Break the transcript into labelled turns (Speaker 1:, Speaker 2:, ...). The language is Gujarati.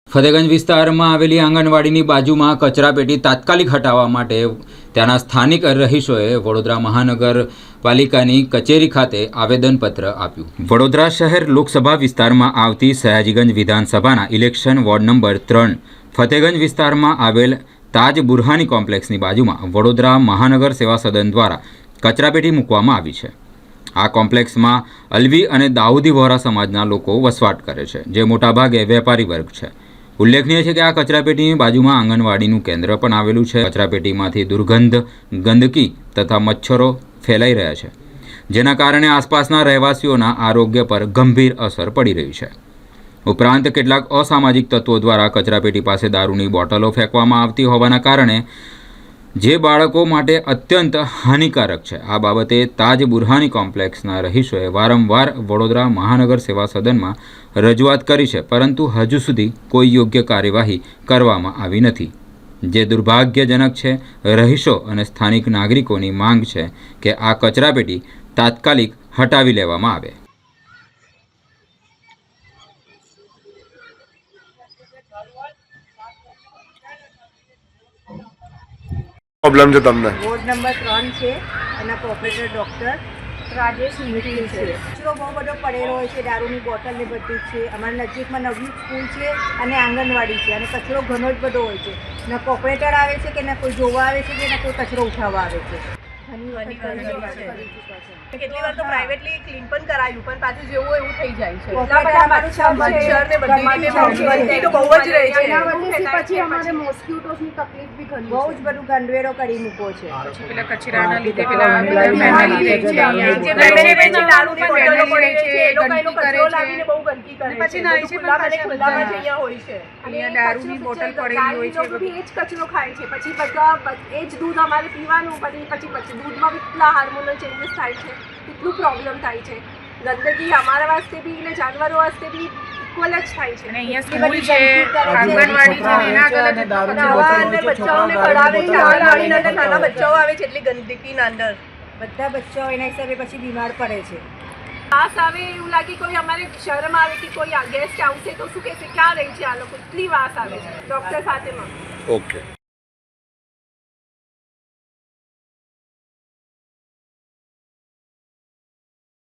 Speaker 1: ફતેગંજ વિસ્તારમાં આવેલી આંગણવાડીની બાજુમાં કચરાપેટી તાત્કાલિક હટાવવા માટે ત્યાંના સ્થાનિક રહીશોએ વડોદરા મહાનગરપાલિકાની કચેરી ખાતે આવેદનપત્ર આપ્યું। વડોદરા શહેર લોકસભા વિસ્તારમાં આવતી સયાજીગંજ વિધાનસભાના ઇલેક્શન વોર્ડ નંબર 3 ફતેગંજ વિસ્તારમાં આવેલ તાજ બુરહાની કોમ્પ્લેક્સની બાજુમાં વડોદરા મહાનગર સેવા સદન દ્વારા કચરાપેટી મૂકવામાં આવી છે। આ કોમ્પ્લેક્સમાં અલવી અને દાઉદી વહોરા સમાજના લોકો વસવાટ કરે છે, જે મોટાભાગે વેપારી વર્ગ છે। ઉલ્લેખનીય છે કે આ કચરાપેટીની બાજુમાં આંગણવાડીનું કેન્દ્ર પણ આવેલું છે। કચરાપેટીમાંથી દુર્ગંધ, ગંદકી તથા મચ્છરો ફેલાઈ રહ્યા છે, જેના કારણે આસપાસના રહેવાસીઓના આરોગ્ય પર ગંભીર અસર પડી રહી છે। ઉપરાંત કેટલાક અસામાજિક તત્વો દ્વારા કચરાપેટી પાસે દારૂની બોટલો ફેંકવામાં આવતી હોવાના કારણે જે બાળકો માટે અત્યંત હાનિકારક છે। આ બાબતે તાજ બુરહાની કોમ્પ્લેક્સના રહીશોએ વારંવાર વડોદરા મહાનગર સેવા સદનમાં રજૂઆત કરી છે, પરંતુ હજુ સુધી કોઈ યોગ્ય કાર્યવાહી કરવામાં આવી નથી, જે દુર્ભાગ્યજનક છે। રહીશો અને સ્થાનિક નાગરિકોની માંગ છે કે આ કચરાપેટી તાત્કાલિક હટાવી લેવામાં આવે।
Speaker 2: प्रॉब्लम છે તમને?
Speaker 3: वोर्ड नंबर 3 છે એના કોર્પોરેટર ડોક્ટર રાજેશ નિખિલ છે। કચરો બહુ બધો પડેલો હોય છે, દારૂની બોટલ ને બધું છે। અમારા નજીકમાં નવી સ્કૂલ છે અને આંગણવાડી છે, અને કચરો ઘણો જ બધો હોય છે। ના કોર્પોરેટર આવે છે કે ના કોઈ જોવા આવે છે કે ના કોઈ કચરો ઉઠાવવા આવે છે।
Speaker 4: કેટલી વાર તો પ્રાઇવેટલી ક્લીન પણ કરાયું, પણ પાછું જેવું એવું થઈ જાય છે।
Speaker 3: એટલા બધા
Speaker 4: મચ્છર ને બધી તો બહુ જ રહે છે।
Speaker 5: પછી અમારે મોસ્કિટોસની તકલીફ બી ઘણી
Speaker 3: બહુ જ બધું ગંદવેરો કરી મૂકો છે।
Speaker 4: પેલા કચરાના લીધે પેલા ફેમિલી રહે છે, અહીંયા જે ફેમિલી રહે છે, દારૂની બોટલો પડે છે, એ લોકો એનો કચરો લાવીને બહુ ગંદકી કરે છે। પછી નાઈ છે ખુલ્લામાં જ અહીંયા હોય છે, અહીંયા દારૂની બોટલ પડેલી હોય છે,
Speaker 5: બધી એ જ કચરો ખાય છે। પછી બધા એ જ દૂધ અમારે પીવાનું, પછી દૂધમાં બી કેટલા હાર્મોનલ ચેન્જીસ થાય છે, કેટલું પ્રોબ્લેમ થાય છે। ગંદકી અમારા વાસ્તે બી અને જાનવરો વાસ્તે બી ઇક્વલ જ થાય છે।
Speaker 4: અને અહીંયા સ્કૂલ છે, આંગણવાડી છે, એના આગળ બચ્ચાઓને પડાવે છે, આંગણવાડીના અંદર નાના બચ્ચાઓ આવે છે, એટલી ગંદકીના અંદર
Speaker 3: બધા બચ્ચાઓ એના હિસાબે પછી બીમાર પડે છે।
Speaker 5: વાસ આવે એવું લાગે, કોઈ અમારે શરમ આવે કે કોઈ ગેસ્ટ આવશે તો શું કહેશે, ક્યાં રહી છે આ લોકો, એટલી વાસ આવે છે ડૉક્ટર સાથેમાં।
Speaker 2: ઓકે।